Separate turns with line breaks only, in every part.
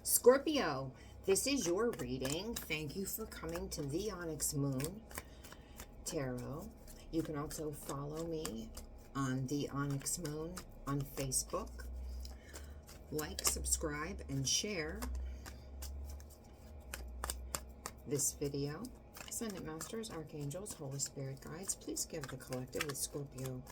Scorpio, this is your reading. Thank you for coming to the Onyx Moon Tarot. You can also follow me on the Onyx Moon on Facebook. Like, subscribe, and share this video. Ascendant Masters, Archangels, Holy Spirit Guides, please give the collective with Scorpio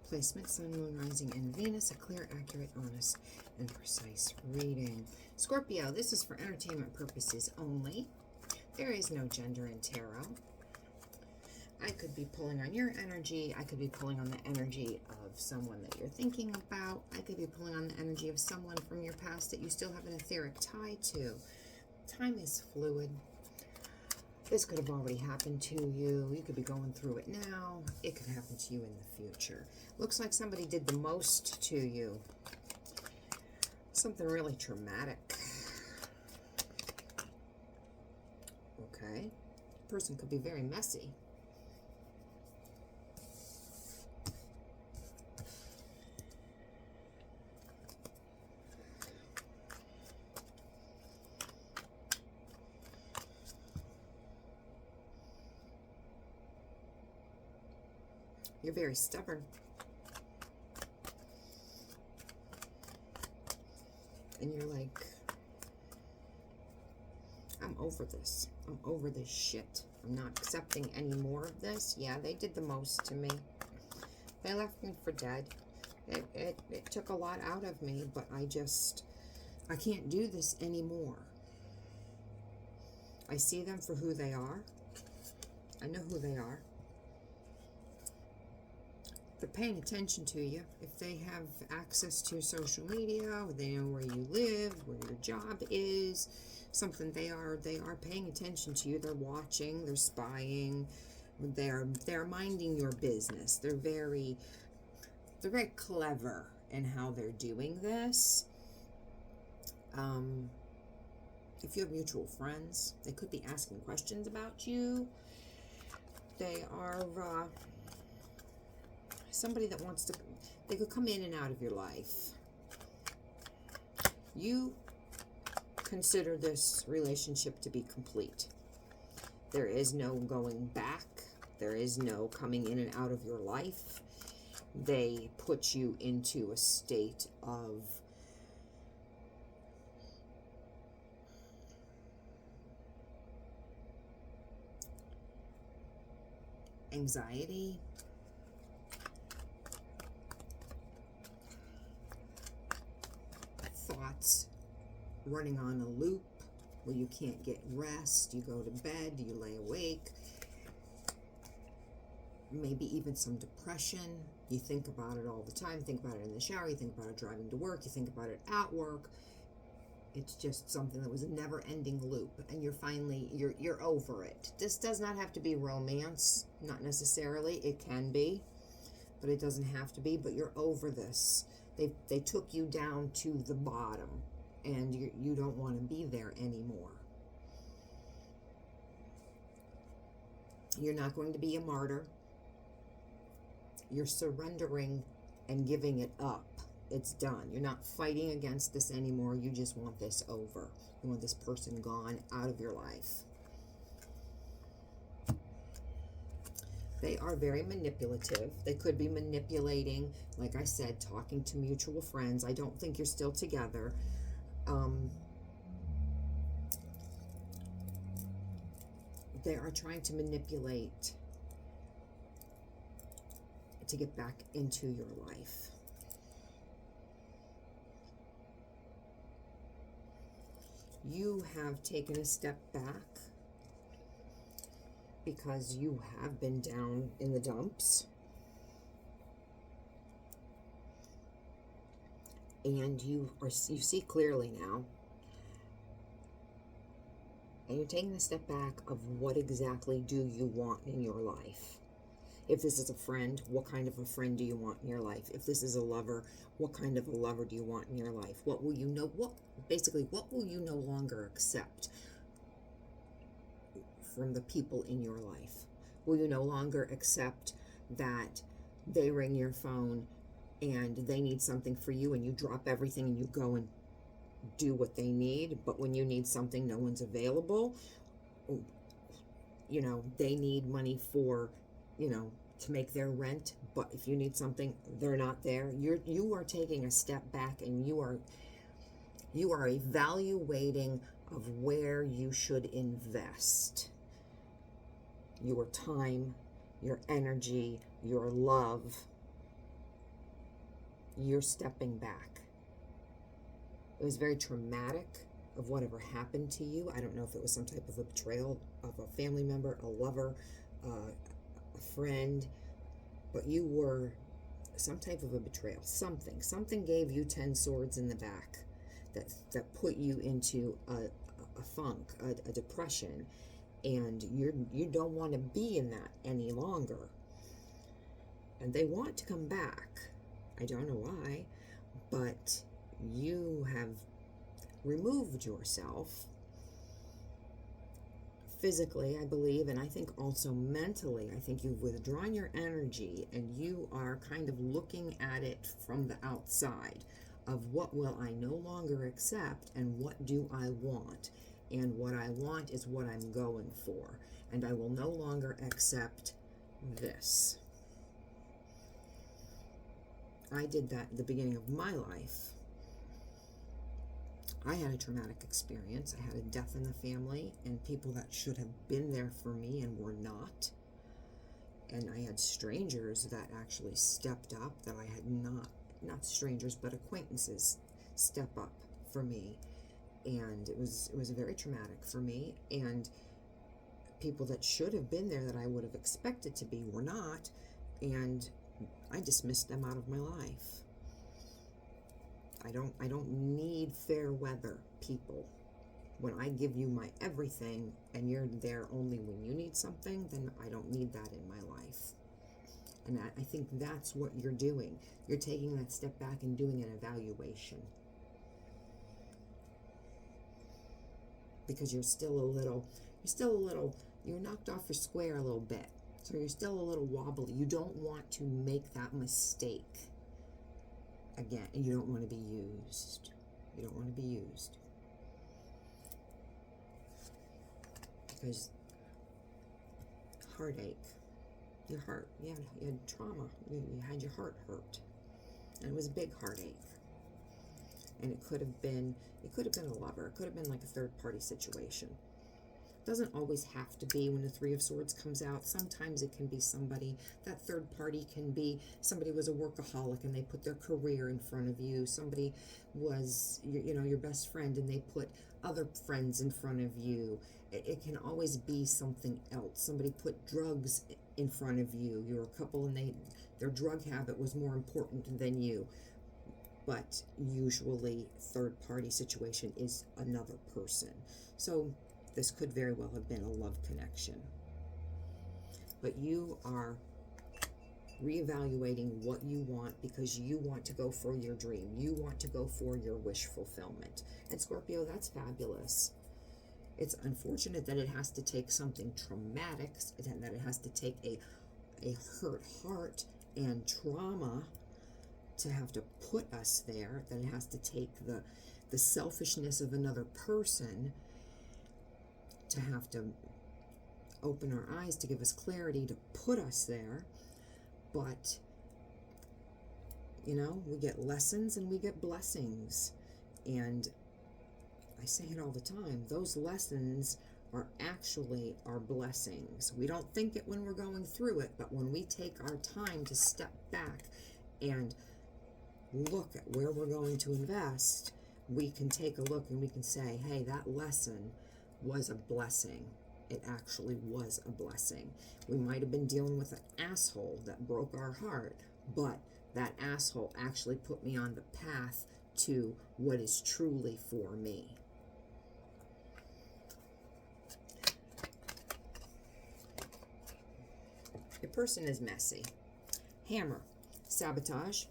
placement, Sun, Moon, Rising, and Venus a clear, accurate, honest, and precise reading. Scorpio, this is for entertainment purposes only. There is no gender in tarot. I could be pulling on your energy. I could be pulling on the energy of someone that you're thinking about. I could be pulling on the energy of someone from your past that you still have an etheric tie to. Time is fluid. This could have already happened to you. You could be going through it now. It could happen to you in the future. Looks like somebody did the most to you. Something really traumatic. Okay. Person could be very messy. You're very stubborn. And you're like, I'm over this. I'm over this shit. I'm not accepting any more of this. Yeah, they did the most to me. They left me for dead. It took a lot out of me, but I can't do this anymore. I see them for who they are. I know who they are. They're paying attention to you. If they have access to social media, or they know where you live, where your job is, something, they are paying attention to you. They're watching, they're spying, they're minding your business. They're very clever in how they're doing this. If you have mutual friends, they could be asking questions about you. They are somebody that wants to, they could come in and out of your life. You consider this relationship to be complete. There is no going back. There is no coming in and out of your life. They put you into a state of anxiety, thoughts running on a loop where you can't get rest. You go to bed, you lay awake, maybe even some depression. You think about it all the time. You think about it in the shower, you think about it driving to work, you think about it at work. It's just something that was a never-ending loop, and you're over it. This does not have to be romance, not necessarily. It can be, but it doesn't have to be. But you're over this. They took you down to the bottom, and you don't want to be there anymore. You're not going to be a martyr. You're surrendering and giving it up. It's done. You're not fighting against this anymore. You just want this over. You want this person gone out of your life. They are very manipulative. They could be manipulating, like I said, talking to mutual friends. I don't think you're still together. They are trying to manipulate to get back into your life. You have taken a step back because you have been down in the dumps. And you see clearly now. And you're taking a step back of what exactly do you want in your life. If this is a friend, what kind of a friend do you want in your life? If this is a lover, what kind of a lover do you want in your life? What will you know? What will you no longer accept from the people in your life? Will you no longer accept that they ring your phone and they need something for you and you drop everything and you go and do what they need, but when you need something, no one's available. You know, they need money for, you know, to make their rent, but if you need something, they're not there. You are taking a step back, and you are evaluating of where you should invest your time, your energy, your love. You're stepping back. It was very traumatic of whatever happened to you. I don't know if it was some type of a betrayal of a family member, a lover, a friend, but you were some type of a betrayal. Something gave you 10 swords in the back that put you into a funk, a depression, and you don't want to be in that any longer. And they want to come back. I don't know why, but you have removed yourself physically, I believe, and I think also mentally. I think you've withdrawn your energy, and you are kind of looking at it from the outside of what will I no longer accept, and what do I want. And what I want is what I'm going for, and I will no longer accept this. I did that at the beginning of my life. I had a traumatic experience. I had a death in the family, and people that should have been there for me and were not. And I had strangers that actually stepped up that I had not strangers, but acquaintances step up for me. And it was very traumatic for me. And people that should have been there that I would have expected to be were not. And I dismissed them out of my life. I don't need fair weather people. When I give you my everything and you're there only when you need something, then I don't need that in my life. And I think that's what you're doing. You're taking that step back and doing an evaluation. Because you're knocked off your square a little bit. So you're still a little wobbly. You don't want to make that mistake again. And you don't want to be used. You don't want to be used. Because heartache, your heart, you had trauma. You had your heart hurt. And it was a big heartache. And it could have been a lover. It could have been like a third-party situation. Doesn't always have to be when the Three of Swords comes out. Sometimes it can be somebody. That third party can be somebody was a workaholic and they put their career in front of you. Somebody was your best friend and they put other friends in front of you. It can always be something else. Somebody put drugs in front of you. You're a couple and their drug habit was more important than you. But usually third party situation is another person. So this could very well have been a love connection. But you are reevaluating what you want because you want to go for your dream. You want to go for your wish fulfillment. And Scorpio, that's fabulous. It's unfortunate that it has to take something traumatic, that it has to take a hurt heart and trauma to have to put us there, that it has to take the selfishness of another person to have to open our eyes, to give us clarity, to put us there. But, we get lessons and we get blessings. And I say it all the time, those lessons are actually our blessings. We don't think it when we're going through it, but when we take our time to step back and look at where we're going to invest, we can take a look and we can say, hey, that lesson was a blessing. It actually was a blessing. We might have been dealing with an asshole that broke our heart, but that asshole actually put me on the path to what is truly for me. Your person is messy. Hammer, sabotage,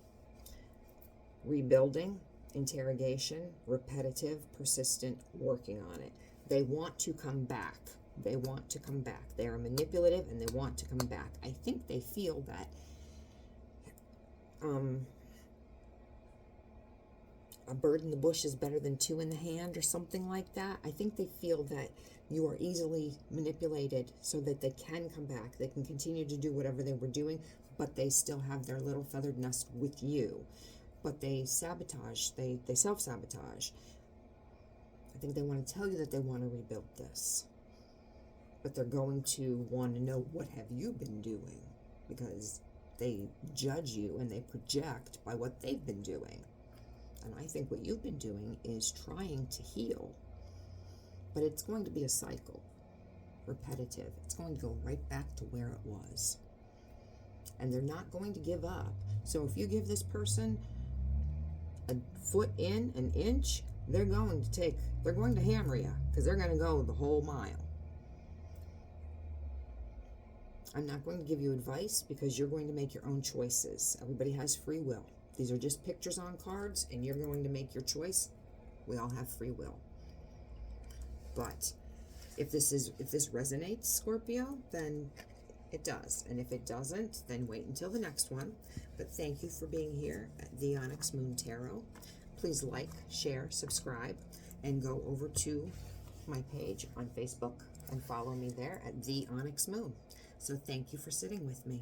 rebuilding, interrogation, repetitive, persistent, working on it. They want to come back. They want to come back. They are manipulative and they want to come back. I think they feel that a bird in the bush is better than two in the hand or something like that. I think they feel that you are easily manipulated so that they can come back. They can continue to do whatever they were doing, but they still have their little feathered nest with you. But they sabotage, they self-sabotage. I think they want to tell you that they want to rebuild this. But they're going to want to know, what have you been doing? Because they judge you and they project by what they've been doing. And I think what you've been doing is trying to heal. But it's going to be a cycle, repetitive. It's going to go right back to where it was. And they're not going to give up. So if you give this person a foot in, an inch, they're going to hammer you, because they're going to go the whole mile. I'm not going to give you advice, because you're going to make your own choices. Everybody has free will. These are just pictures on cards, and you're going to make your choice. We all have free will. But if this resonates, Scorpio, then it does. And if it doesn't, then wait until the next one. But thank you for being here at the Onyx Moon Tarot. Please like, share, subscribe, and go over to my page on Facebook and follow me there at the Onyx Moon. So thank you for sitting with me.